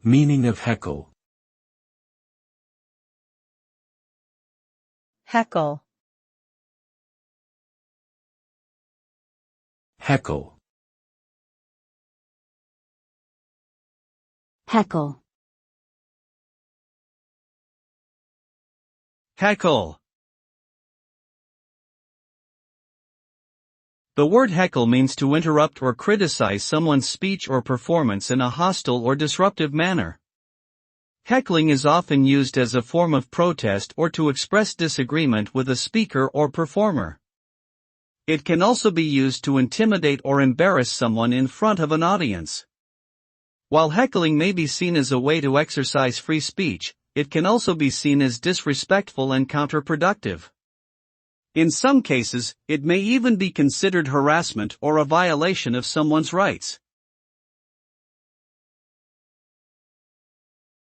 Meaning of heckle. Heckle. Heckle. Heckle. Heckle. The word heckle means to interrupt or criticize someone's speech or performance in a hostile or disruptive manner. Heckling is often used as a form of protest or to express disagreement with a speaker or performer. It can also be used to intimidate or embarrass someone in front of an audience. While heckling may be seen as a way to exercise free speech, it can also be seen as disrespectful and counterproductive. In some cases, it may even be considered harassment or a violation of someone's rights.